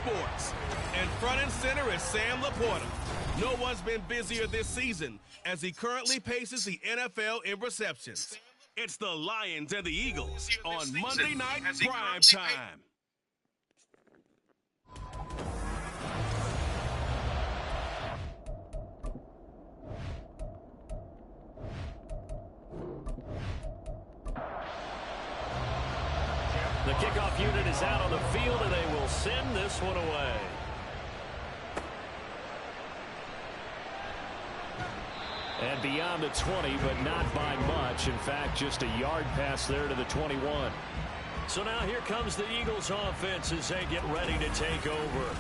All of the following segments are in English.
sports. And front and center is Sam Laporta. No one's been busier this season as he currently paces the NFL in receptions. It's the Lions and the Eagles on Monday Night Prime Time. The kickoff unit is out on the field, and they will send this one away. And beyond the 20, but not by much. In fact, just a yard pass there to the 21. So now here comes the Eagles offense as they get ready to take over.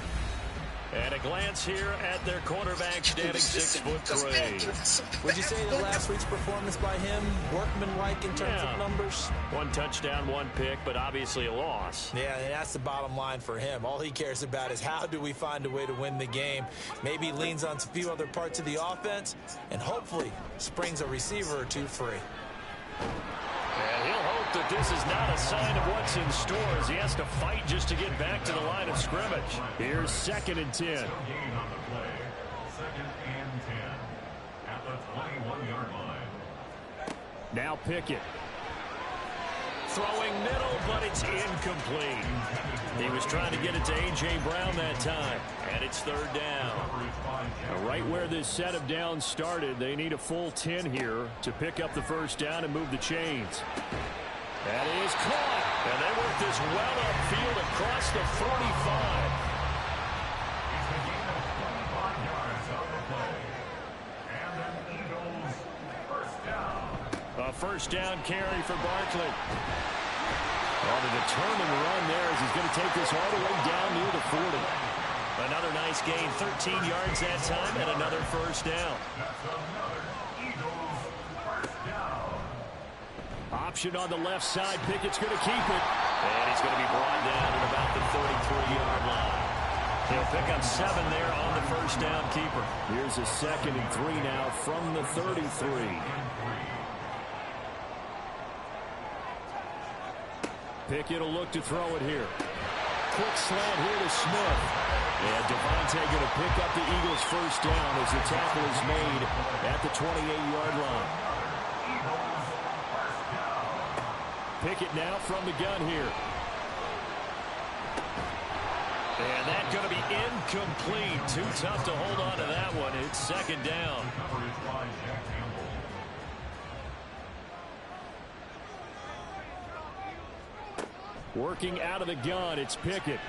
And a glance here at their quarterback, standing 6'3". Would you say that last week's performance by him, workmanlike in terms of numbers? 1 touchdown, 1 pick, but obviously a loss. Yeah, and that's the bottom line for him. All he cares about is how do we find a way to win the game. Maybe he leans on a few other parts of the offense, and hopefully springs a receiver or two free. And he'll hope that this is not a sign of what's in store as he has to fight just to get back to the line of scrimmage. Here's 2nd and 10. Second and 10 at the 21-yard line. Now Pickett. Throwing middle, but it's incomplete. He was trying to get it to A.J. Brown that time, and it's 3rd down. Right where this set of downs started, they need a full 10 here to pick up the 1st down and move the chains. That is caught, and they work this well upfield across the 45. A 1st down carry for Barkley. On a determined run there as he's going to take this all the way down near the 40. Another nice gain, 13 yards that time, and another 1st down. Option on the left side. Pickett's going to keep it. And he's going to be brought down at about the 33-yard line. He'll pick up 7 there on the 1st down keeper. Here's a 2nd and 3 now from the 33. Pickett will look to throw it here. Quick slant here to Smith. And Devontae going to pick up the Eagles' 1st down as the tackle is made at the 28-yard line. Pickett now from the gun here. And that's going to be incomplete. Too tough to hold on to that one. It's 2nd down. Working out of the gun, it's Pickett.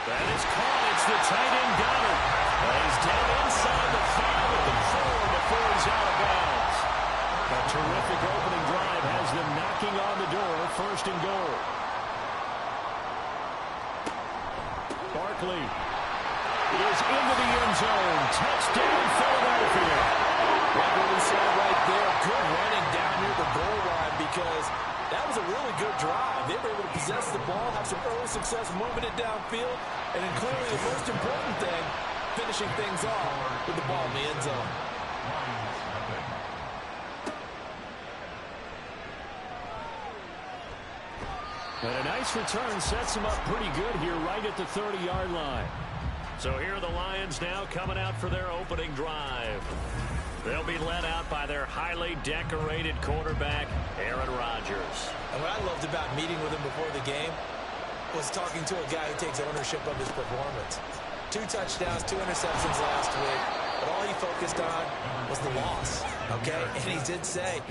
That is caught. It's the tight end Goddard. He's down inside the 5 at the 4 before he's out of bounds. A terrific opening drive has them knocking on the door. 1st and goal. Barkley is into the end zone. Touchdown, Philadelphia. Like what we said right there, good running down near the goal line because that was a really good drive. They were able to possess the ball, have some early success moving it downfield, and then clearly the most important thing, finishing things off with the ball in the end zone. And a nice return sets him up pretty good here right at the 30-yard line. So here are the Lions now coming out for their opening drive. They'll be led out by their highly decorated quarterback, Aaron Rodgers. And what I loved about meeting with him before the game was talking to a guy who takes ownership of his performance. 2 touchdowns, 2 interceptions last week, but all he focused on was the loss, okay? And he did say,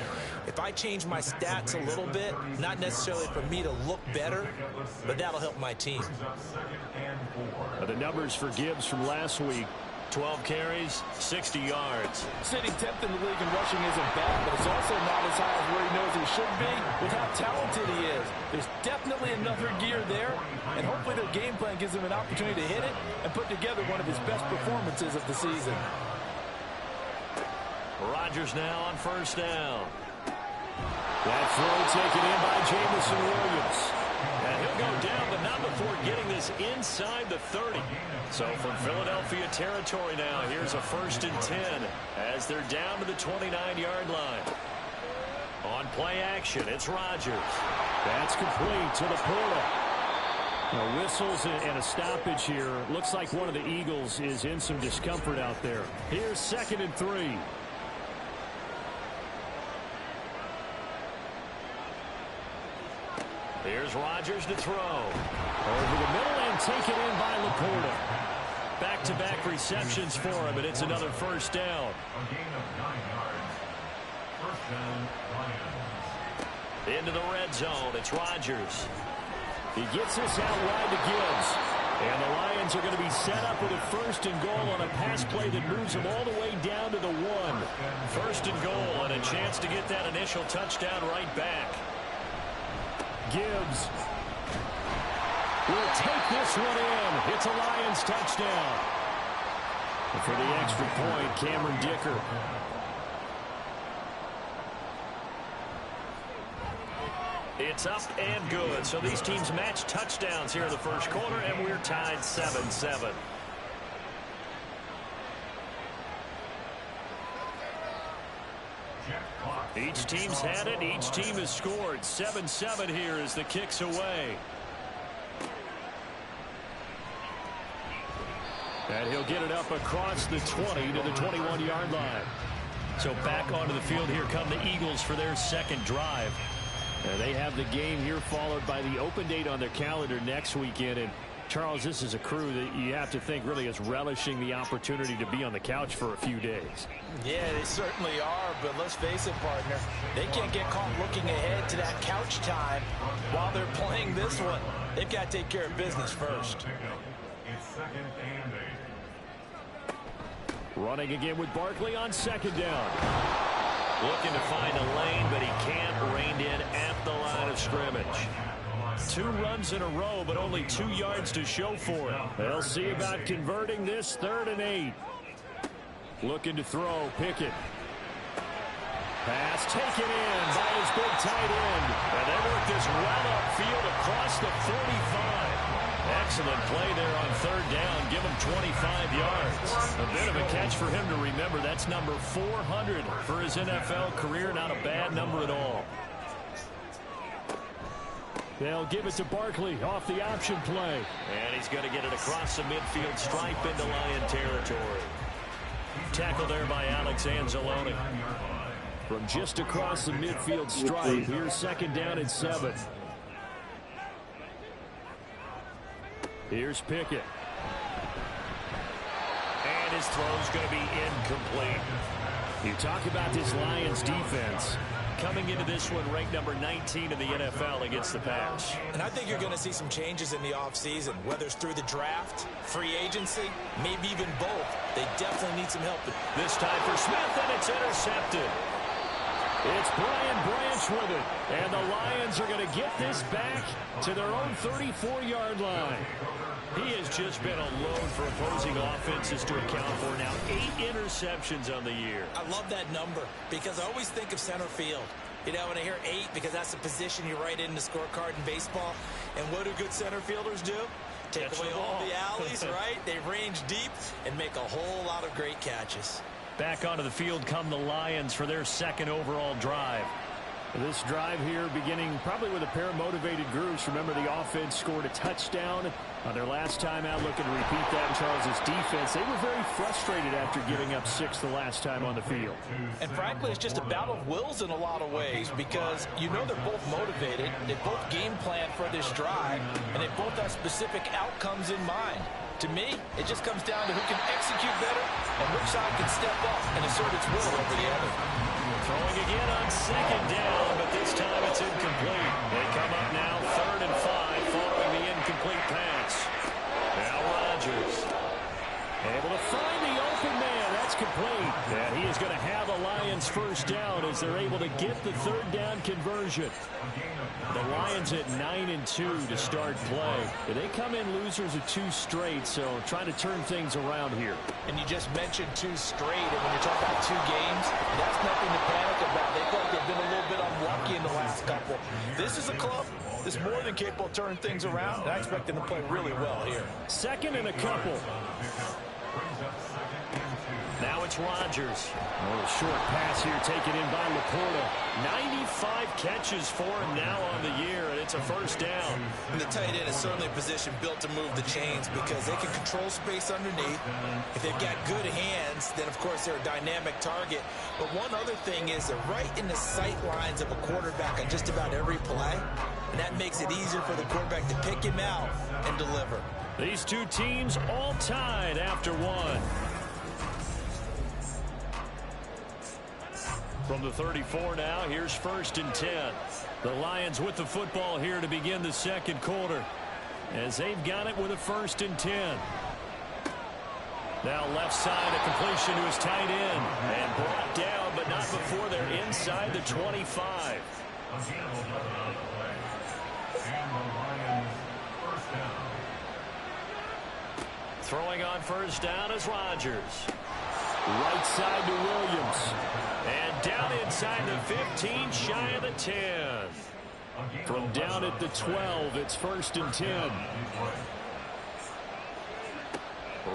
if I change my stats a little bit, not necessarily for me to look better, but that'll help my team. The numbers for Gibbs from last week. 12 carries, 60 yards. Sitting 10th in the league in rushing isn't bad, but it's also not as high as where he knows he should be with how talented he is. There's definitely another gear there, and hopefully their game plan gives him an opportunity to hit it and put together one of his best performances of the season. Rodgers now on 1st down. That throw taken in by Jameson Williams. And he'll go down, but not before getting this inside the 30. So from Philadelphia territory now, here's a 1st and 10 as they're down to the 29-yard line. On play action, it's Rodgers. That's complete to the portal. Whistles and a stoppage here. Looks like one of the Eagles is in some discomfort out there. Here's 2nd and 3. Here's Rodgers to throw. Over the middle and taken in by Laporta. Back-to-back receptions for him, and it's another first down. A gain of 9 yards. First down, Lions. Into the red zone. It's Rodgers. He gets this out wide to Gibbs. And the Lions are going to be set up with a 1st and goal on a pass play that moves them all the way down to the 1. 1st and goal and a chance to get that initial touchdown right back. Gibbs will take this one in. It's a Lions touchdown. And for the extra point, Cameron Dicker. It's up and good. So these teams match touchdowns here in the first quarter, and we're tied 7-7. Each team's had it. Each team has scored. 7-7 here as the kick's away. And he'll get it up across the 20 to the 21-yard line. So back onto the field here come the Eagles for their second drive. And they have the game here followed by the open date on their calendar next weekend. And Charles, this is a crew that you have to think really is relishing the opportunity to be on the couch for a few days. Yeah, they certainly are, but let's face it, partner. They can't get caught looking ahead to that couch time while they're playing this one. They've got to take care of business first. It's 2nd and 8. Running again with Barkley on 2nd down. Looking to find a lane, but he can't rein in at the line of scrimmage. 2 runs in a row, but only 2 yards to show for it. They'll see about converting this 3rd and 8. Looking to throw, Pickett. Pass taken in by his big tight end. And they work this well upfield across the 45. Excellent play there on 3rd down. Give him 25 yards. A bit of a catch for him to remember. That's number 400 for his NFL career. Not a bad number at all. They'll give it to Barkley off the option play. And he's going to get it across the midfield stripe into Lion territory. Tackle there by Alex Anzalone. From just across the midfield stripe, here's 2nd down and 7. Here's Pickett. And his throw's going to be incomplete. You talk about this Lions defense. Coming into this one ranked number 19 in the NFL against the pass. And I think you're going to see some changes in the offseason, whether it's through the draft, free agency, maybe even both. They definitely need some help. This time for Smith, and it's intercepted. It's Brian Branch with it. And the Lions are going to get this back to their own 34-yard line. He has just been a load for opposing offenses to account for now. 8 interceptions on the year. I love that number because I always think of center field. You know, when I hear 8, because that's the position you write in the scorecard in baseball. And what do good center fielders do? Take Catch away the all ball. the alleys, right? They range deep and make a whole lot of great catches. Back onto the field come the Lions for their second overall drive. This drive here beginning probably with a pair of motivated groups. Remember, the offense scored a touchdown on their last time out. Looking to repeat that in Charles's defense. They were very frustrated after giving up 6 the last time on the field. And frankly, it's just a battle of wills in a lot of ways because you know they're both motivated. They both game plan for this drive, and they both have specific outcomes in mind. To me, it just comes down to who can execute better and which side can step up and assert its will over the other. Throwing again on 2nd down, but this time it's incomplete. They come up now 3rd and 5 following the incomplete pass. Now Rodgers. Able to find the open man. That's complete. And he is going to have a Lions first down as they're able to get the 3rd down conversion. The Lions at 9-2 to start play. They come in losers of 2 straight, so trying to turn things around here. And you just mentioned 2 straight, and when you're talking about 2 games, that's nothing to panic about. They feel like they've been a little bit unlucky in the last couple. This is a club that's more than capable of turning things around, and I expect them to play really well here. 2nd and a couple. Now it's it's Rodgers. Oh, a short pass here taken in by Laporta. 95 catches for him now on the year, and it's a first down. And the tight end is certainly a position built to move the chains because they can control space underneath. If they've got good hands, then, of course, they're a dynamic target. But one other thing is they're right in the sight lines of a quarterback on just about every play, and that makes it easier for the quarterback to pick him out and deliver. These two teams all tied after one. From the 34 now, here's 1st and 10. The Lions with the football here to begin the second quarter, as they've got it with a 1st and 10. Now left side, a completion to his tight end, and brought down, but not before they're inside the 25. Throwing on first down is Rodgers. Right side to Williams. And down inside the 15, shy of the 10. From down at the 12, it's 1st and 10.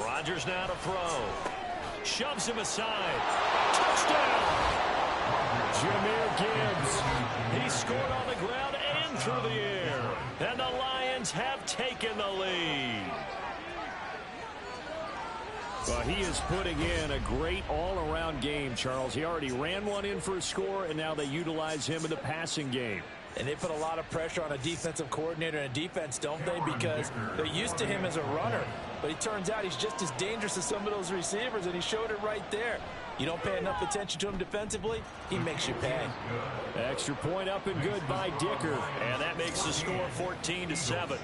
Rodgers now to throw. Shoves him aside. Touchdown! Jahmyr Gibbs. He scored on the ground and through the air. And the Lions have taken the lead. Well, he is putting in a great all-around game, Charles. He already ran one in for a score, and now they utilize him in the passing game. And they put a lot of pressure on a defensive coordinator and a defense, don't they? Because they're used to him as a runner. But it turns out he's just as dangerous as some of those receivers, and he showed it right there. You don't pay enough attention to him defensively, he makes you pay. Extra point up and good by Dicker. And that makes the score 14-7.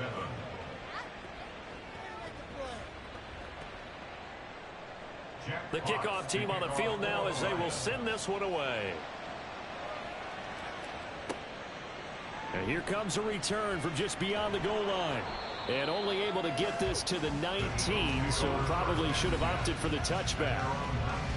The kickoff team on the field now as they will send this one away. And here comes a return from just beyond the goal line. And only able to get this to the 19, so probably should have opted for the touchback.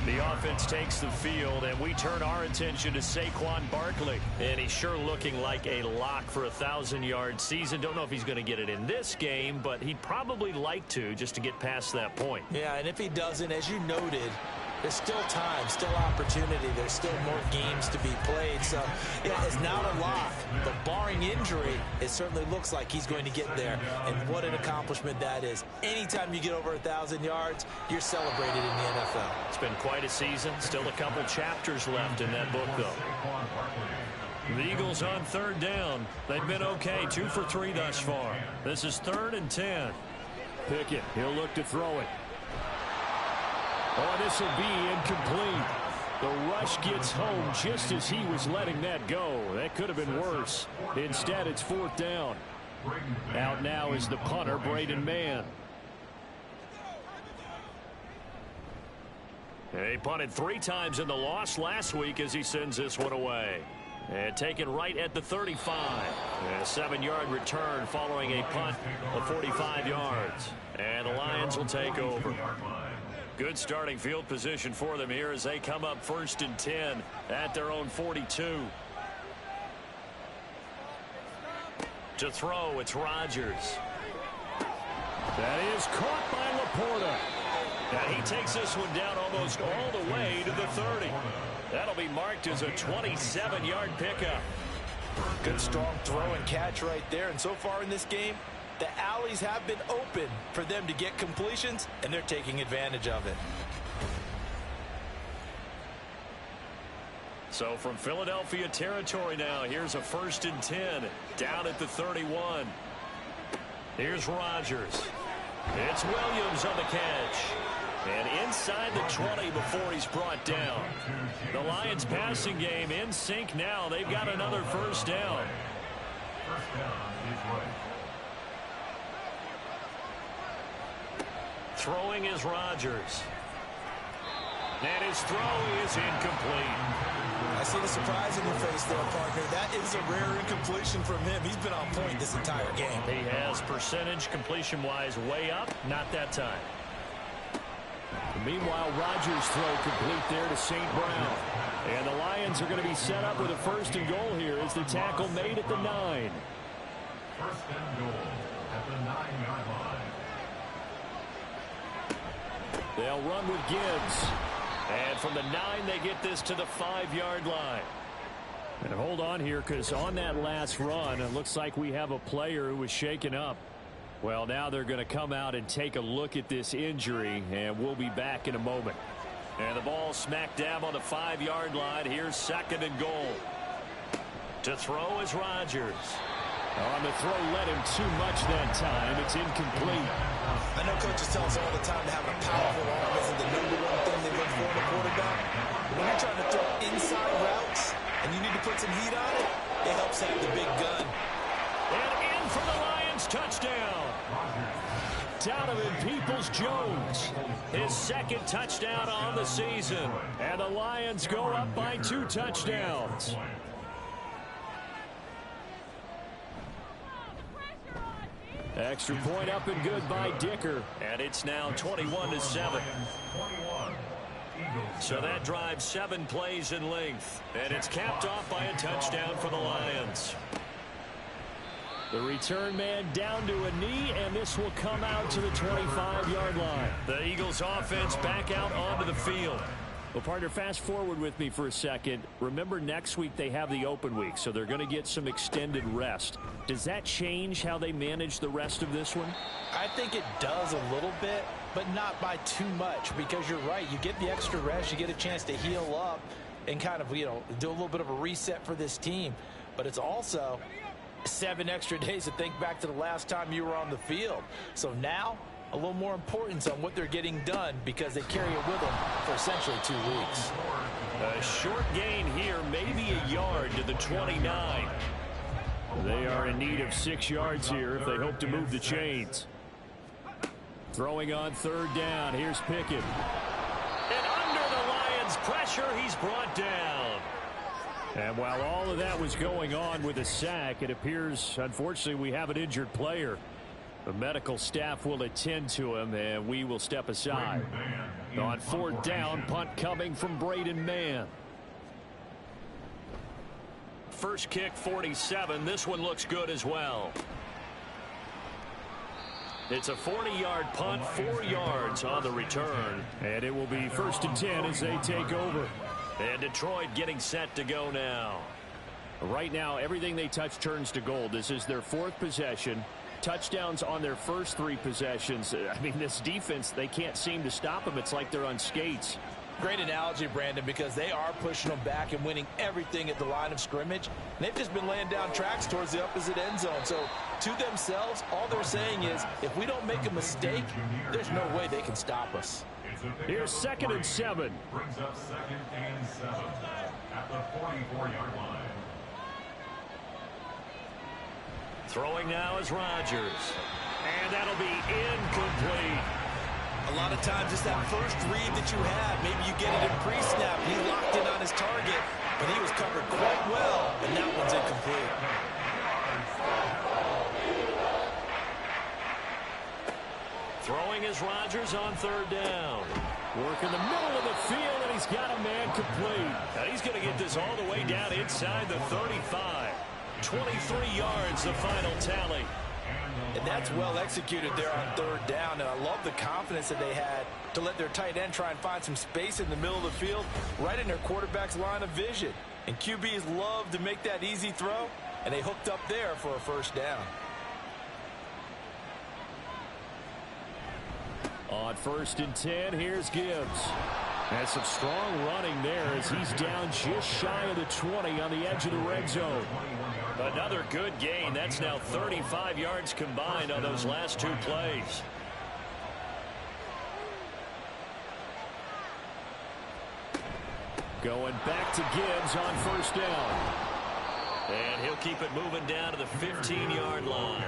The offense takes the field, and we turn our attention to Saquon Barkley. And he's sure looking like a lock for a 1,000-yard season. Don't know if he's going to get it in this game, but he'd probably like to just to get past that point. Yeah, and if he doesn't, as you noted, there's still time, still opportunity. There's still more games to be played. So, yeah, it's not a lock, but barring injury, it certainly looks like he's going to get there. And what an accomplishment that is. Anytime you get over 1,000 yards, you're celebrated in the NFL. It's been quite a season. Still a couple chapters left in that book, though. The Eagles on 3rd down. They've been okay, 2 for 3 thus far. This is 3rd and 10. Pickett, he'll look to throw it. Oh, this will be incomplete. The rush gets home just as he was letting that go. That could have been worse. Instead, it's 4th down. Out now is the punter, Braden Mann. He punted 3 times in the loss last week as he sends this one away. And taken right at the 35. A 7-yard return following a punt of 45 yards. And the Lions will take over. Good starting field position for them here as they come up 1st and 10 at their own 42. To throw, it's Rodgers. That is caught by Laporta. And he takes this one down almost all the way to the 30. That'll be marked as a 27-yard pickup. Good strong throw and catch right there. And so far in this game, the alleys have been open for them to get completions, and they're taking advantage of it. So from Philadelphia territory now, here's a 1st and 10 down at the 31. Here's Rodgers. It's Williams on the catch. And inside the 20 before he's brought down. The Lions passing game in sync now. They've got another 1st down. First down is right. Throwing is Rodgers. And his throw is incomplete. I see the surprise in your face there, partner. That is a rare incompletion from him. He's been on point this entire game. He has percentage completion-wise way up. Not that time. Meanwhile, Rodgers' throw complete there to St. Brown. And the Lions are going to be set up with a 1st and goal here as the tackle made at the 9. First and goal at the 9-yard line. They'll run with Gibbs. And from the 9, they get this to the 5-yard line. And hold on here, because on that last run, it looks like we have a player who was shaken up. Well, now they're going to come out and take a look at this injury, and we'll be back in a moment. And the ball smack dab on the 5-yard line. Here's 2nd and goal. To throw is Rodgers. On the throw, led him too much that time. It's incomplete. I know coaches tell us all the time that having a powerful arm isn't the #1 thing they look for in a quarterback. But when you're trying to throw inside routes and you need to put some heat on it, it helps have the big gun. And in for the Lions, touchdown. Donovan Peoples-Jones, his 2nd touchdown on the season. And the Lions go up by 2 touchdowns. Extra point up and good by Dicker. And it's now 21-7. So that drives 7 plays in length. And it's capped off by a touchdown for the Lions. The return man down to a knee, and this will come out to the 25-yard line. The Eagles offense back out onto the field. Well, partner, fast forward with me for a second. Remember, next week they have the open week, so they're going to get some extended rest. Does that change how they manage the rest of this one? I think it does a little bit, but not by too much, because you're right. You get the extra rest, you get a chance to heal up and kind of, do a little bit of a reset for this team. But it's also 7 extra days to think back to the last time you were on the field. So now, a little more importance on what they're getting done, because they carry it with them for essentially 2 weeks. A short gain here, maybe a yard to the 29. They are in need of 6 yards here if they hope to move the chains. Throwing on 3rd down. Here's Pickett. And under the Lions' pressure, he's brought down. And while all of that was going on with a sack, it appears, unfortunately, we have an injured player. The medical staff will attend to him, and we will step aside. On 4th down, punt coming from Braden Mann. First kick, 47. This one looks good as well. It's a 40-yard punt, 4 yards on the return. And it will be 1st and 10 as they take over. And Detroit getting set to go now. Right now, everything they touch turns to gold. This is their 4th possession. Touchdowns on their first 3 possessions. I mean, this defense, they can't seem to stop them. It's like they're on skates. Great analogy, Brandon, because they are pushing them back and winning everything at the line of scrimmage. And they've just been laying down tracks towards the opposite end zone. So to themselves, all they're saying is, if we don't make a mistake, there's no way they can stop us. Here's 2nd and 7. Brings up 2nd and 7 at the 44-yard line. Throwing now is Rodgers. And that'll be incomplete. A lot of times, just that first read that you had, maybe you get it in pre-snap. He locked in on his target, but he was covered quite well, and that one's incomplete. Throwing is Rodgers on 3rd down. Work in the middle of the field, and he's got a man complete. Now he's going to get this all the way down inside the 35. 23 yards, the final tally. And that's well executed there on 3rd down. And I love the confidence that they had to let their tight end try and find some space in the middle of the field, right in their quarterback's line of vision. And QBs love to make that easy throw, and they hooked up there for a 1st down. On 1st and 10, here's Gibbs. And some strong running there as he's down just shy of the 20 on the edge of the red zone. Another good gain. That's now 35 yards combined on those last 2 plays. Going back to Gibbs on 1st down. And he'll keep it moving down to the 15-yard line.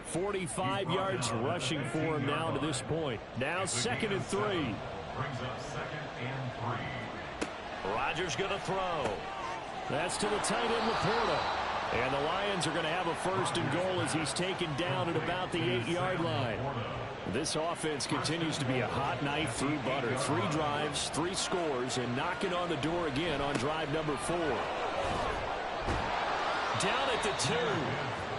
45 yards rushing for him now to this point. Now 2nd and 3. Brings up 2nd and 3. Rodgers going to throw. That's to the tight end, Laporta. And the Lions are going to have a 1st and goal as he's taken down at about the 8-yard line. This offense continues to be a hot knife through butter. 3 drives, 3 scores, and knocking on the door again on drive number 4. Down at the 2.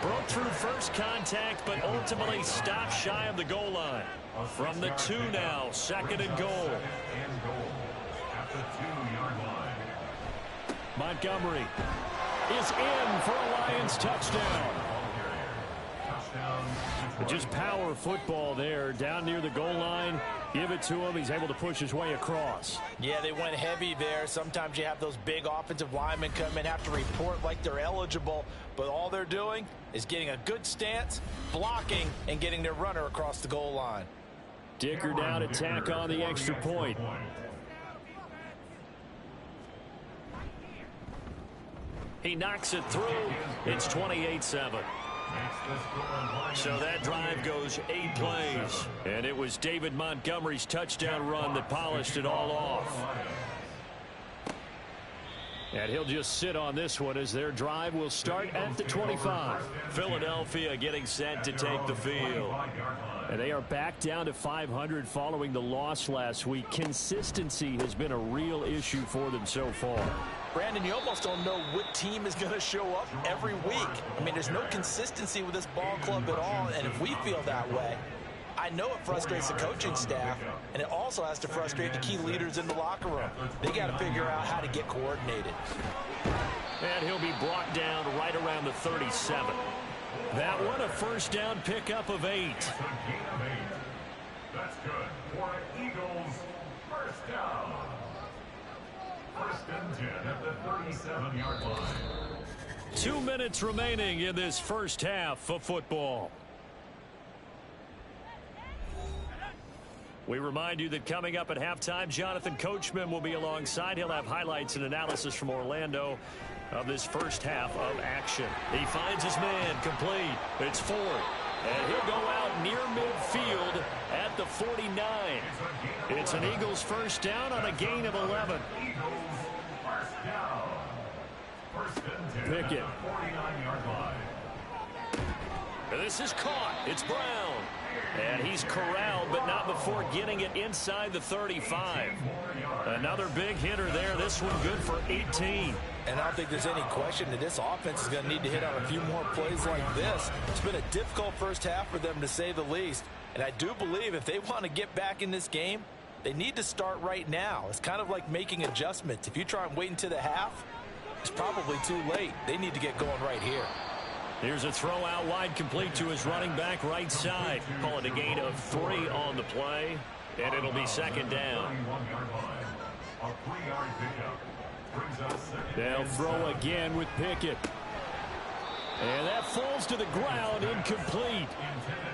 Broke through first contact, but ultimately stopped shy of the goal line. From the 2 now, 2nd and goal. Montgomery is in for a Lions touchdown. Just power football there, down near the goal line. Give it to him. He's able to push his way across. Yeah, they went heavy there. Sometimes you have those big offensive linemen come in, have to report like they're eligible, but all they're doing is getting a good stance, blocking, and getting their runner across the goal line. Dicker down to tack on the extra point. He knocks it through. It's 28-7. So that drive goes 8 plays. And it was David Montgomery's touchdown run that polished it all off. And he'll just sit on this one as their drive will start at the 25. Philadelphia getting set to take the field. And they are back down to 500 following the loss last week. Consistency has been a real issue for them so far. Brandon, you almost don't know what team is going to show up every week. I mean, there's no consistency with this ball club at all, and if we feel that way, I know it frustrates the coaching staff, and it also has to frustrate the key leaders in the locker room. They got to figure out how to get coordinated. And he'll be brought down right around the 37. That one a first down pickup of 8. That's good for Eagles first down. First and 10 at the 37-yard line. 2 minutes remaining in this first half of football. We remind you that coming up at halftime, Jonathan Coachman will be alongside. He'll have highlights and analysis from Orlando of this first half of action. He finds his man complete. It's Ford. And he'll go out near midfield at the 49. It's an Eagles first down on a gain of 11. Eagles first down. First and 10 Pickett. at the 49-yard line. And this is caught. It's Brown. And he's corralled, but not before getting it inside the 35. Another big hitter there. This one good for 18. And I don't think there's any question that this offense is going to need to hit on a few more plays like this. It's been a difficult first half for them, to say the least. And I do believe if they want to get back in this game, they need to start right now. It's kind of like making adjustments. If you try and wait until the half, it's probably too late. They need to get going right here. Here's a throw out wide, complete to his running back right side. Call it a gain of 3 on the play, and it'll be second down. A 3-yard pickup brings us second. They'll throw again with Pickett. And that falls to the ground, incomplete.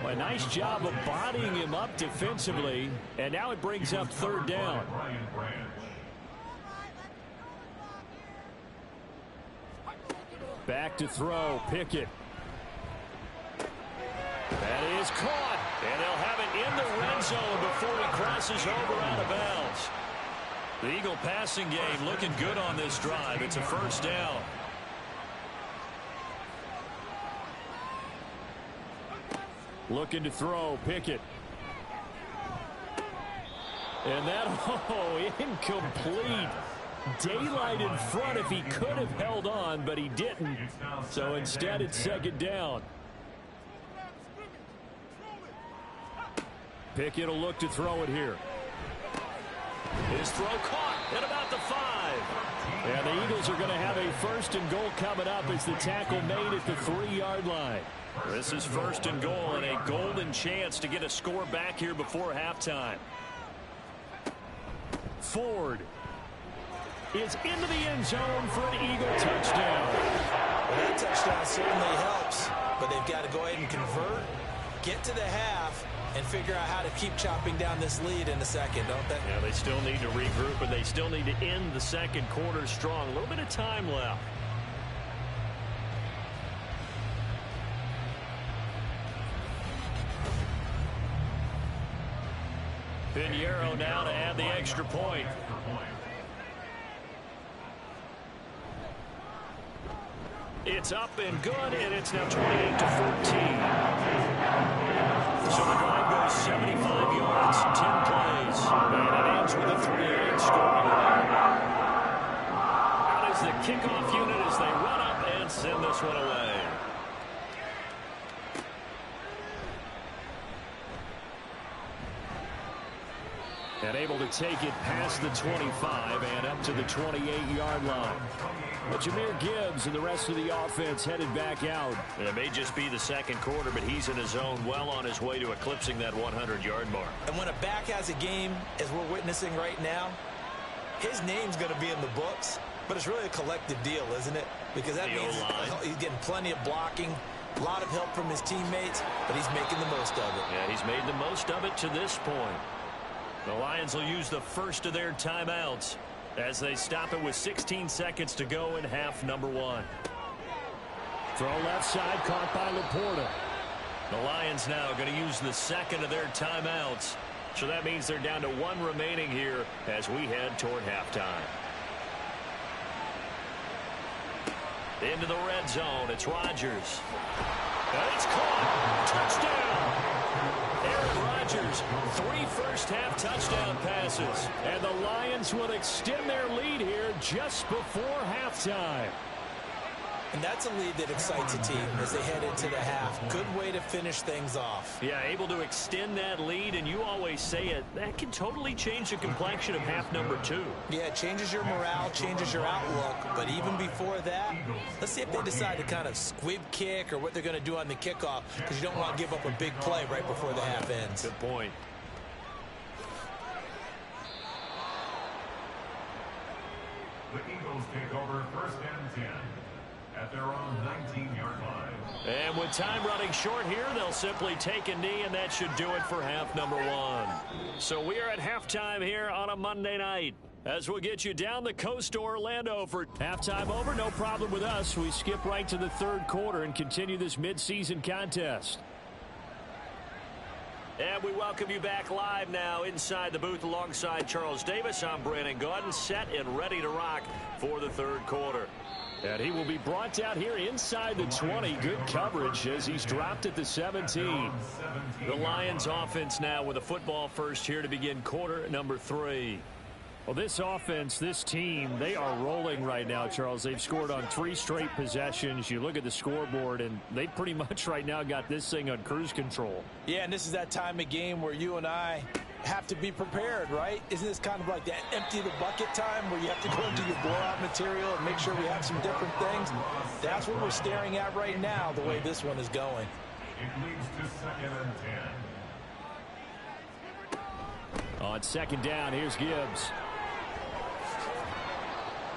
A nice job of bodying him up defensively, and now it brings up third down. Back to throw, Pickett. That is caught, and they'll have it in the red zone before he crosses over out of bounds. The Eagle passing game looking good on this drive. It's a first down. Looking to throw, Pickett. And that, incomplete. Daylight in front if he could have held on, but he didn't. So instead, it's second down. Pickett will look to throw it here. His throw caught at about the 5. And the Eagles are going to have a first and goal coming up as the tackle made at the 3-yard line. This is first and goal and a golden chance to get a score back here before halftime. Ford is into the end zone for an Eagle touchdown. Well, that touchdown certainly helps, but they've got to go ahead and convert, get to the half, and figure out how to keep chopping down this lead in the second, don't they? Yeah, they still need to regroup, and they still need to end the second quarter strong. A little bit of time left. Pinheiro now to add the extra point. It's up and good, and it's now 28-14. So the drive goes 75 yards, 10 plays, and it ends with a 3-8 scoring line. Out is the kickoff unit as they run up and send this one away. And able to take it past the 25 and up to the 28-yard line. But Jahmyr Gibbs and the rest of the offense headed back out. It may just be the second quarter, but he's in his zone, well on his way to eclipsing that 100-yard mark. And when a back has a game, as we're witnessing right now, his name's going to be in the books, but it's really a collective deal, isn't it? Because that means he's getting plenty of blocking, a lot of help from his teammates, but he's making the most of it. Yeah, he's made the most of it to this point. The Lions will use the first of their timeouts as they stop it with 16 seconds to go in half number 1. Throw left side, caught by Laporta. The Lions now going to use the second of their timeouts. So that means they're down to 1 remaining here as we head toward halftime. Into the red zone, it's Rodgers. And it's caught. Touchdown. Aaron Rodgers, 3 first-half touchdown passes. And the Lions will extend their lead here just before halftime. And that's a lead that excites a team as they head into the half. Good way to finish things off. Yeah, able to extend that lead, and you always say it, that can totally change the complexion of half number 2. Yeah, it changes your morale, changes your outlook. But even before that, let's see if they decide to kind of squib kick or what they're going to do on the kickoff, because you don't want to give up a big play right before the half ends. Good point. The Eagles take over 1st and 10. At their own 19-yard line. And with time running short here, they'll simply take a knee, and that should do it for half number 1. So we are at halftime here on a Monday night as we'll get you down the coast to Orlando for halftime over. No problem with us. We skip right to the third quarter and continue this midseason contest. And we welcome you back live now inside the booth alongside Charles Davis. I'm Brandon Gaudin, set and ready to rock for the third quarter. And he will be brought down here inside the 20. Good coverage as he's dropped at the 17. The Lions offense now with a football first here to begin quarter number 3. Well, this offense, this team, they are rolling right now, Charles. They've scored on 3 straight possessions. You look at the scoreboard, and they pretty much right now got this thing on cruise control. Yeah, and this is that time of game where you and I have to be prepared, right? Isn't this kind of like that empty the bucket time where you have to go into your blowout material and make sure we have some different things? That's what we're staring at right now, the way this one is going. It leads to 2nd and 10. On second down, here's Gibbs.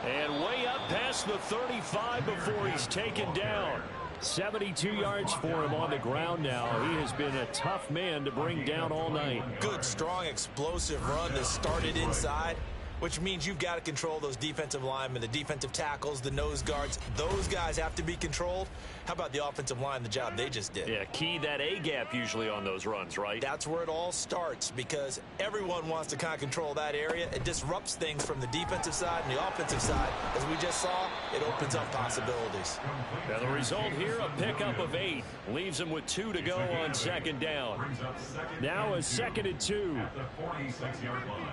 And way up past the 35 before he's taken down. 72 yards for him on the ground now. He has been a tough man to bring down all night. Good, strong, explosive run that started inside, which means you've got to control those defensive linemen, the defensive tackles, the nose guards. Those guys have to be controlled. How about the offensive line, the job they just did? Yeah, key that A-gap usually on those runs, right? That's where it all starts because everyone wants to kind of control that area. It disrupts things from the defensive side and the offensive side. As we just saw, it opens up possibilities. Now the result here, a pickup of 8. Leaves them with 2 to go on second down. Now a 2nd and 2. At the 46-yard line.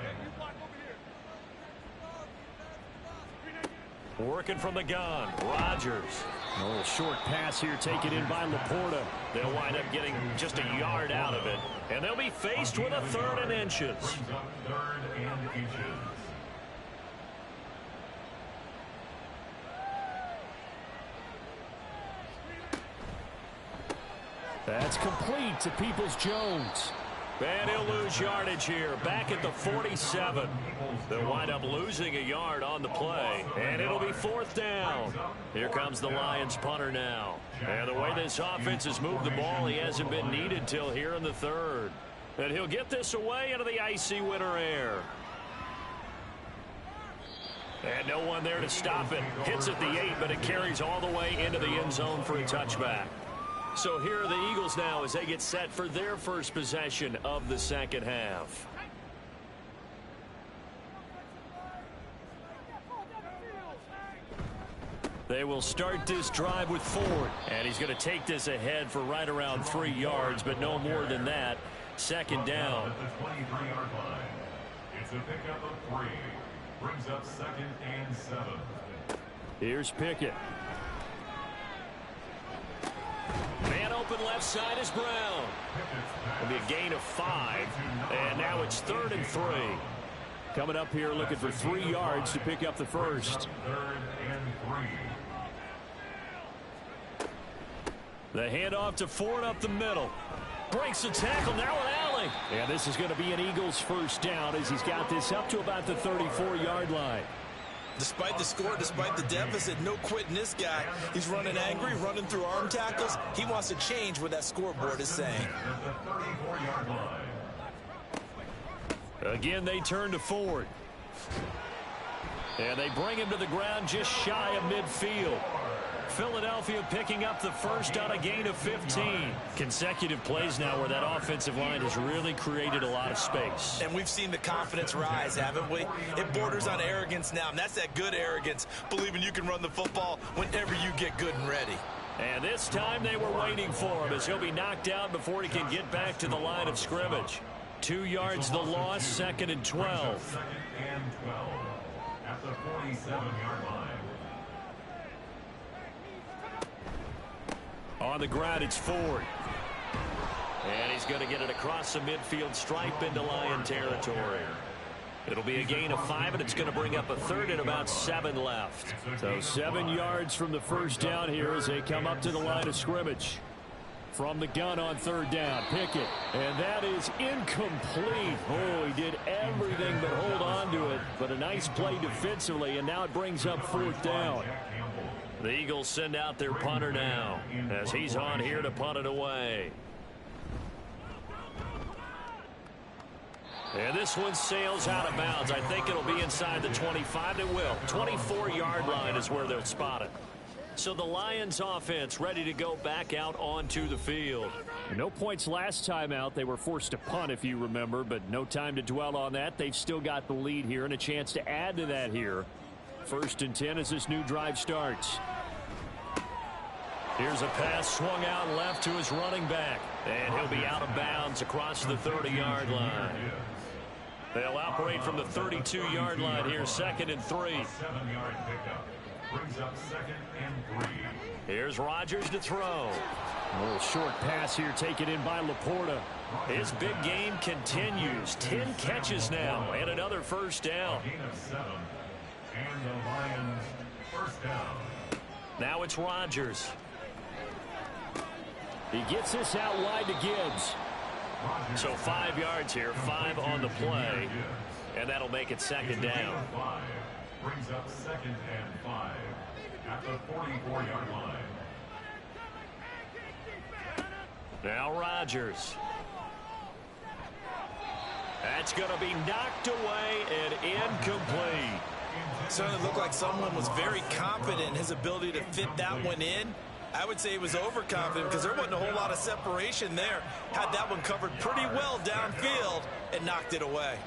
Working from the gun, Rodgers. A little short pass here taken in by Laporta. They'll wind up getting just a yard out of it. And they'll be faced with a 3rd and inches. Brings up 3rd and inches. That's complete to Peoples-Jones. And he'll lose yardage here, back at the 47. They'll wind up losing a yard on the play, and it'll be 4th down. Here comes the Lions punter now. And the way this offense has moved the ball, he hasn't been needed till here in the 3rd. And he'll get this away into the icy winter air. And no one there to stop it. Hits at the 8, but it carries all the way into the end zone for a touchback. So here are the Eagles now as they get set for their first possession of the second half. They will start this drive with Ford. And he's going to take this ahead for right around 3 yards, but no more than that. Second down. At the 23-yard line. It's a pickup of 3. Brings up 2nd and 7. Here's Pickett. Man, oh open left side is Brown. It'll be a gain of 5, and now it's 3rd and 3. Coming up here looking for 3 yards to pick up the first. 3rd and 3. The handoff to Ford up the middle. Breaks the tackle, now an alley. And this is going to be an Eagles first down as he's got this up to about the 34-yard line. Despite the score, despite the deficit, no quitting this guy. He's running angry, running through arm tackles. He wants to change what that scoreboard is saying. Again, they turn to Ford. And they bring him to the ground just shy of midfield. Philadelphia picking up the first on a gain of 15. Consecutive plays now where that offensive line has really created a lot of space. And we've seen the confidence rise, haven't we? It borders on arrogance now, and that's that good arrogance, believing you can run the football whenever you get good and ready. And this time they were waiting for him as he'll be knocked out before he can get back to the line of scrimmage. 2 yards the loss, 2nd and 12. 2nd and 12 at the 47-yard line. On the ground, it's Ford. And he's going to get it across the midfield stripe into Lion territory. It'll be a gain of 5, and it's going to bring up a 3rd and about 7 left. So 7 yards from the first down here as they come up to the line of scrimmage. From the gun on 3rd down, Pickett. And that is incomplete. Oh, he did everything but hold on to it. But a nice play defensively, and now it brings up 4th down. The Eagles send out their punter now as he's on here to punt it away. And this one sails out of bounds. I think it'll be inside the 25. It will. 24-yard line is where they'll spot it. So the Lions offense ready to go back out onto the field. No points last time out. They were forced to punt, if you remember, but no time to dwell on that. They've still got the lead here and a chance to add to that here. 1st and 10 as this new drive starts. Here's a pass swung out left to his running back. And he'll be out of bounds across the 30-yard line. They'll operate from the 32-yard line here, 2nd and 3. 7-yard pickup brings up 2nd and 3. Here's Rodgers to throw. A little short pass here taken in by Laporta. His big game continues. 10 catches now and another first down. Gain of 7. And the Lions first down. Now it's Rodgers. He gets this out wide to Gibbs. So 5 yards here, 5 on the play, and that'll make it 2nd down. 5 brings up 2nd and 5 at the 44-yard line. Now Rodgers. That's going to be knocked away and incomplete. Certainly looked like someone was very confident in his ability to fit that one in. I would say he was overconfident because there wasn't a whole lot of separation there. Had that one covered pretty well downfield and knocked it away.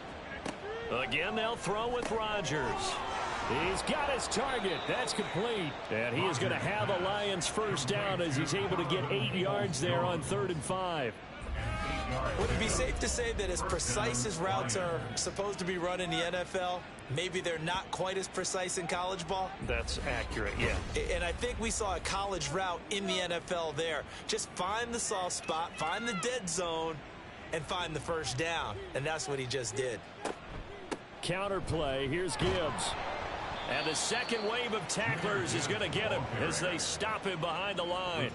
Again, they'll throw with Rodgers. He's got his target. That's complete. And he is going to have a Lions first down as he's able to get 8 yards there on 3rd and 5. Would it be safe to say that as precise as routes are supposed to be run in the NFL, maybe they're not quite as precise in college ball? That's accurate, yeah. And I think we saw a college route in the NFL there. Just find the soft spot, find the dead zone, and find the first down. And that's what he just did. Counter play. Here's Gibbs. And the second wave of tacklers is going to get him as they stop him behind the line.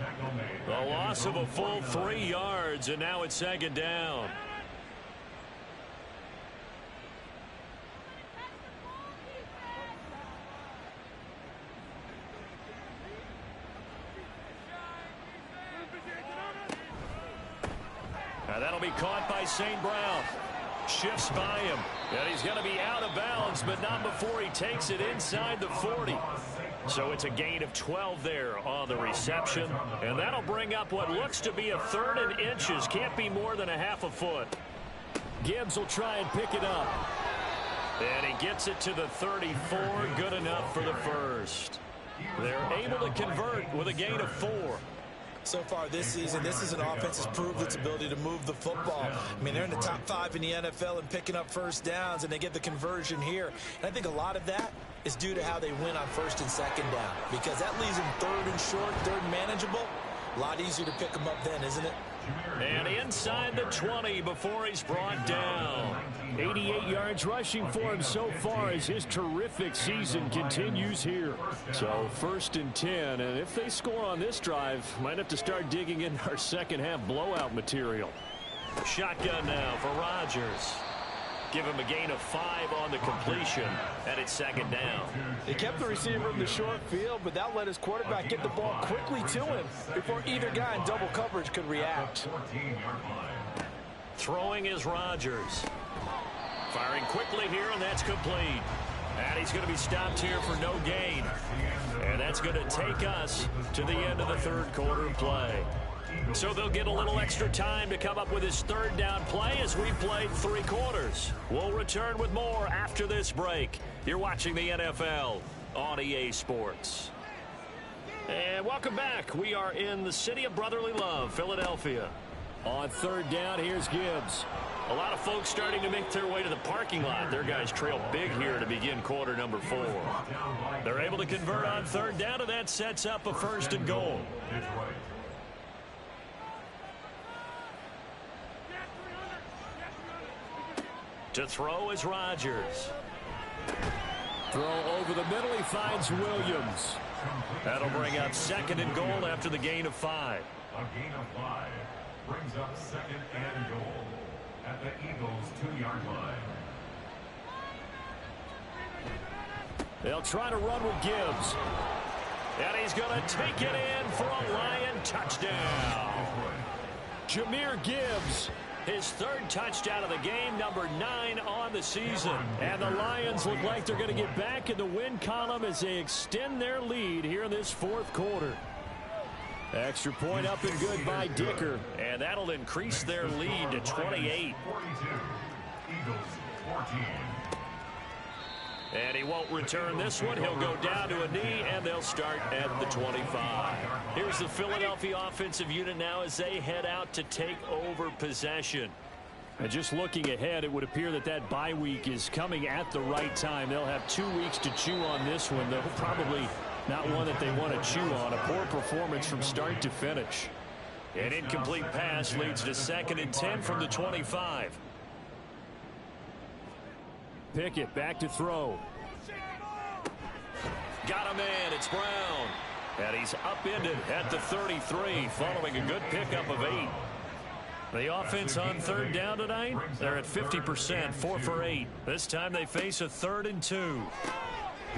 The loss of a full 3 yards, and now it's 2nd down. And that'll be caught by St. Brown. Shifts by him. And he's going to be out of bounds, but not before he takes it inside the 40. So it's a gain of 12 there on the reception. And that'll bring up what looks to be a 3rd and inches. Can't be more than a half a foot. Gibbs will try and pick it up. And he gets it to the 34. Good enough for the first. They're able to convert with a gain of 4. So far this season, this is an offense that's proved its ability to move the football. I mean, they're in the top 5 in the NFL and picking up first downs, and they get the conversion here. And I think a lot of that is due to how they win on 1st and 2nd down, because that leaves them 3rd and short, 3rd and manageable. A lot easier to pick him up then, isn't it? And inside the 20 before he's brought down. 88 yards rushing for him so far as his terrific season continues here. So 1st and 10, and if they score on this drive, might have to start digging in our second half blowout material. Shotgun now for Rodgers. Give him a gain of 5 on the completion, and it's 2nd down. He kept the receiver in the short field, but that let his quarterback get the ball quickly to him before either guy in double coverage could react. Throwing is Rodgers. Firing quickly here, and that's complete. And he's going to be stopped here for no gain. And that's going to take us to the end of the 3rd quarter play. So they'll get a little extra time to come up with his 3rd down play as we played 3 quarters. We'll return with more after this break. You're watching the NFL on EA Sports. And welcome back. We are in the city of brotherly love, Philadelphia. On 3rd down, here's Gibbs. A lot of folks starting to make their way to the parking lot. Their guys trail big here to begin quarter number 4. They're able to convert on 3rd down, and that sets up a 1st and goal. To throw is Rodgers. Throw over the middle. He finds Williams. That'll bring up 2nd and goal after the gain of 5. A gain of 5 brings up 2nd and goal at the Eagles' 2-yard line. They'll try to run with Gibbs. And he's going to take it in for a Lion touchdown. Jahmyr Gibbs. His 3rd touchdown of the game, number 9 on the season. And the Lions look like they're going to get back in the win column as they extend their lead here in this 4th quarter. Extra point up and good by Dicker. And that'll increase their lead to 28. 42. Eagles 14. And he won't return this one. He'll go down to a knee, and they'll start at the 25. Here's the Philadelphia offensive unit now as they head out to take over possession. And just looking ahead, it would appear that that bye week is coming at the right time. They'll have 2 weeks to chew on this one, though probably not one that they want to chew on. A poor performance from start to finish. An incomplete pass leads to 2nd and 10 from the 25. Pickett back to throw. Got him in. It's Brown. And he's upended at the 33 following a good pickup of 8. The offense on 3rd down tonight, they're at 50%, 4 for 8. This time they face a 3rd and 2.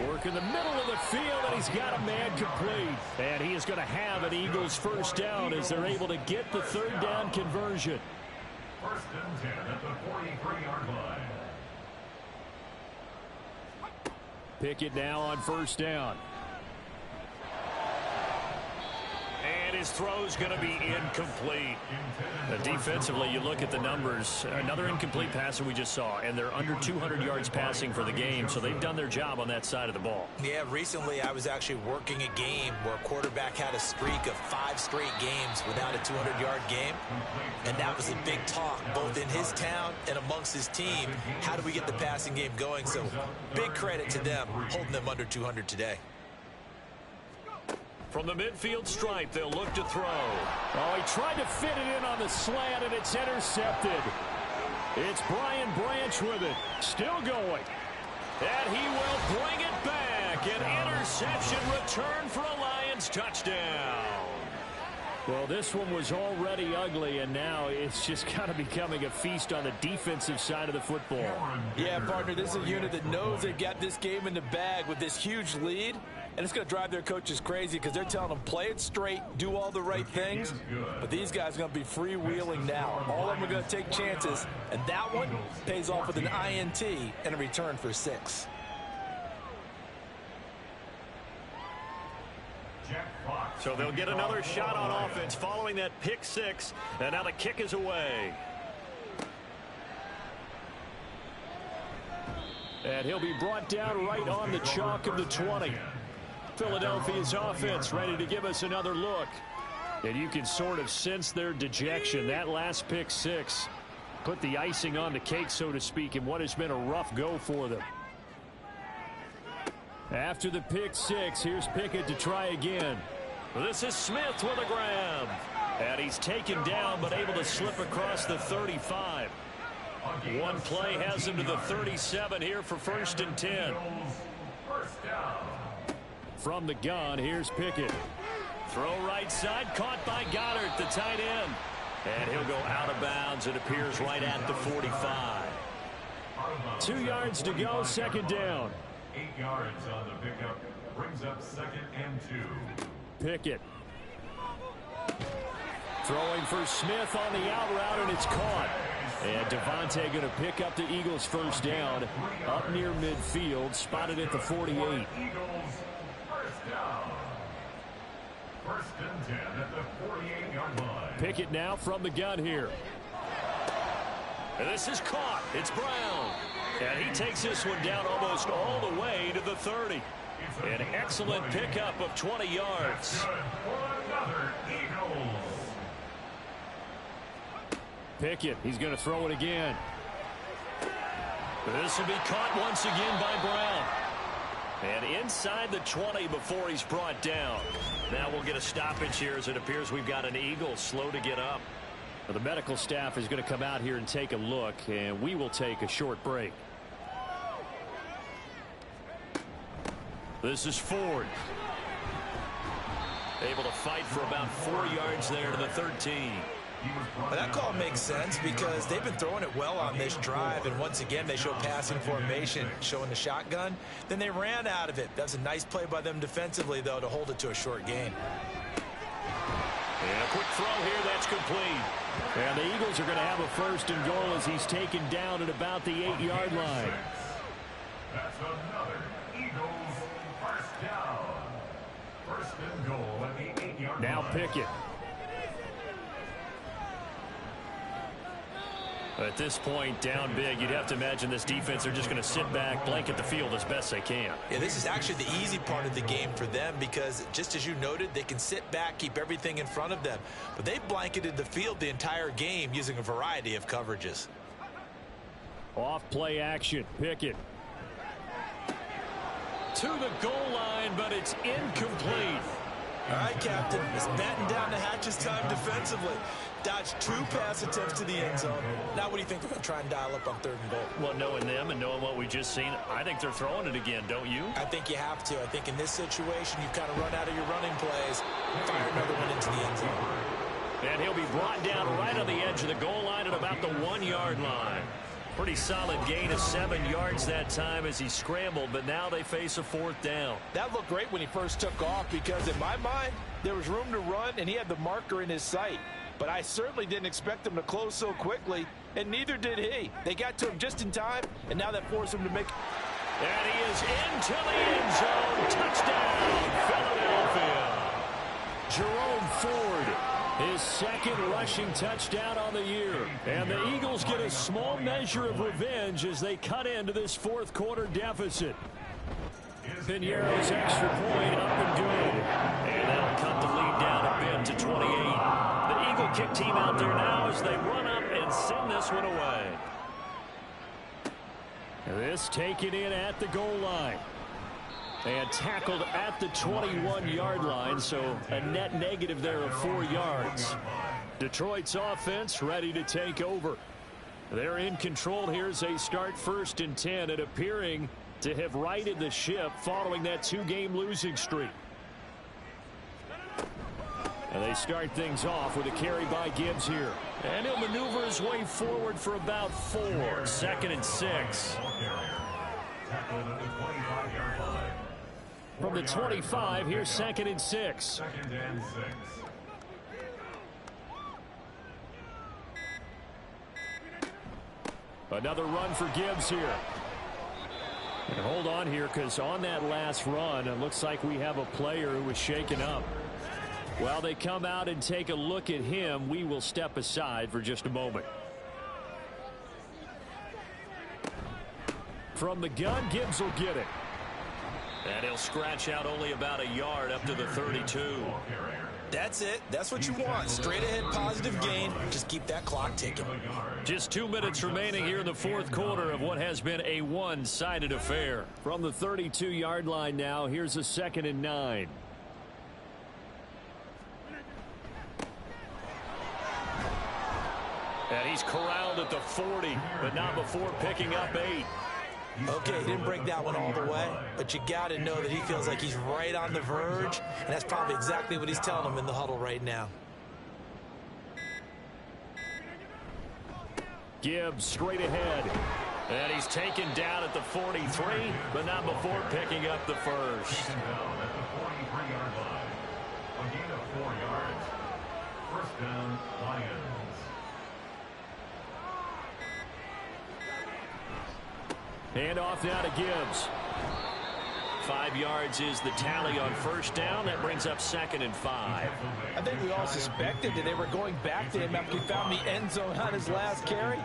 Work in the middle of the field, and he's got a man complete. And he is going to have an Eagles 1st down as they're able to get the 3rd down conversion. 1st and 10 at the 43-yard line. Pickett now on 1st down. And his throw's going to be incomplete. Defensively, you look at the numbers. Another incomplete pass that we just saw, and they're under 200 yards passing for the game, so they've done their job on that side of the ball. Yeah, recently I was actually working a game where a quarterback had a streak of 5 straight games without a 200-yard game, and that was a big talk both in his town and amongst his team. How do we get the passing game going? So big credit to them holding them under 200 today. From the midfield stripe, they'll look to throw. Oh, he tried to fit it in on the slant, and it's intercepted. It's Brian Branch with it. Still going. And he will bring it back. An interception return for a Lions touchdown. Well, this one was already ugly, and now it's just kind of becoming a feast on the defensive side of the football. Yeah, partner, this is a unit that knows they've got this game in the bag with this huge lead, and it's going to drive their coaches crazy because they're telling them play it straight, do all the right things, but these guys are going to be freewheeling now. All of them are going to take chances, and that one pays off with an INT and a return for 6. So they'll get another shot on offense following that pick 6, and now the kick is away. And he'll be brought down right on the chalk of the 20. Philadelphia's offense ready to give us another look. And you can sort of sense their dejection. That last pick 6 put the icing on the cake, so to speak, in what has been a rough go for them. After the pick 6, here's Pickett to try again. This is Smith with a grab. And he's taken down but able to slip across the 35. One play has him to the 37 here for 1st and 10. From the gun, here's Pickett. Throw right side, caught by Goddard, the tight end. And he'll go out of bounds. It appears right at the 45. 2 yards to go, 2nd down. 8 yards on the pickup. Brings up 2nd and 2. Pickett. Throwing for Smith on the out route, and it's caught. And Devontae going to pick up the Eagles' 1st down up near midfield, spotted at the 48. Eagles 1st down. 1st and 10 at the 48-yard line. Pickett now from the gun here. And this is caught. It's Brown. And he takes this one down almost all the way to the 30. An excellent pickup of 20 yards. For another Eagles. Pickett, he's going to throw it again. This will be caught once again by Brown. And inside the 20 before he's brought down. Now we'll get a stoppage here as it appears we've got an Eagle slow to get up. Well, the medical staff is going to come out here and take a look, and we will take a short break. This is Ford. Able to fight for about 4 yards there to the 13. Well, that call makes sense because they've been throwing it well on this drive, and once again they show passing formation, showing the shotgun. Then they ran out of it. That's a nice play by them defensively, though, to hold it to a short gain. And a quick throw here, that's complete. And the Eagles are going to have a 1st and goal as he's taken down at about the 8-yard line. That's another Eagles 1st down. 1st and goal at the 8-yard line. Now Pickett. At this point, down big, you'd have to imagine this defense are just going to sit back, blanket the field as best they can. Yeah, this is actually the easy part of the game for them because, just as you noted, they can sit back, keep everything in front of them. But they've blanketed the field the entire game using a variety of coverages. Off play action. Pickett. To the goal line, but it's incomplete. All right, Captain. It's batten down the hatches time defensively. Dodged 2 pass attempts to the end zone. Now what do you think they're going to try and dial up on 3rd and goal? Well, knowing them and knowing what we just seen, I think they're throwing it again, don't you? I think you have to. I think in this situation, you've kind of run out of your running plays. Fire another one into the end zone. And he'll be brought down right on the edge of the goal line at about the 1-yard line. Pretty solid gain of 7 yards that time as he scrambled, but now they face a 4th down. That looked great when he first took off because in my mind, there was room to run and he had the marker in his sight. But I certainly didn't expect him to close so quickly, and neither did he. They got to him just in time, and now that forced him to make... And he is into the end zone. Touchdown, Philadelphia. Jerome Ford, his 2nd rushing touchdown on the year. And the Eagles get a small measure of revenge as they cut into this 4th quarter deficit. Piñeiro's extra point up and good. And that'll cut the lead down a bit to 28. The Eagle kick team out there now as they run up and send this one away. This taken in at the goal line. And tackled at the 21-yard line, so a net negative there of 4 yards. Detroit's offense ready to take over. They're in control here as they start 1st and 10 and appearing to have righted the ship following that 2-game losing streak. And they start things off with a carry by Gibbs here. And he'll maneuver his way forward for about 4. 2nd and 6. From the 25, here's 2nd and 6. 2nd and 6. Another run for Gibbs here. And hold on here, because on that last run, it looks like we have a player who was shaken up. While they come out and take a look at him, we will step aside for just a moment. From the gun, Gibbs will get it. And he'll scratch out only about a yard up to the 32. That's it. That's what you want. Straight ahead positive gain. Just keep that clock ticking. Just 2 minutes remaining here in the 4th quarter of what has been a one-sided affair. From the 32-yard line now, here's a 2nd and 9. And he's corralled at the 40, but not before picking up 8. Okay, he didn't break that one all the way, but you got to know that he feels like he's right on the verge, and that's probably exactly what he's telling him in the huddle right now. Gibbs straight ahead. And he's taken down at the 43, but not before picking up the first. Down at the 43-yard line. A gain of 4 yards. First down, Lions. Hand off now to Gibbs. 5 yards is the tally on first down. That brings up 2nd and 5. I think we all suspected that they were going back to him after he found the end zone on his last carry,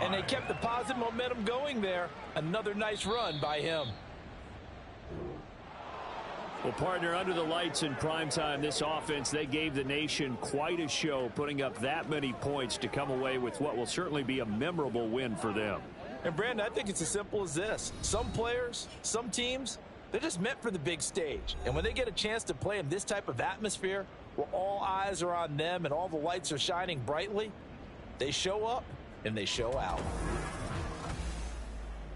and they kept the positive momentum going there. Another nice run by him. Well, partner, under the lights in primetime, this offense, they gave the nation quite a show, putting up that many points to come away with what will certainly be a memorable win for them. And, Brandon, I think it's as simple as this. Some players, some teams, they're just meant for the big stage. And when they get a chance to play in this type of atmosphere where all eyes are on them and all the lights are shining brightly, they show up and they show out.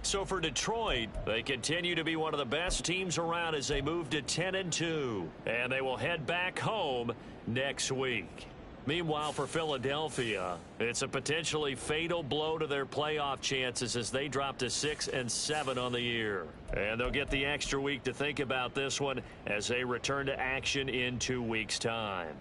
So for Detroit, they continue to be one of the best teams around as they move to 10-2. And they will head back home next week. Meanwhile, for Philadelphia, it's a potentially fatal blow to their playoff chances as they drop to 6-7 on the year. And they'll get the extra week to think about this one as they return to action in 2 weeks' time.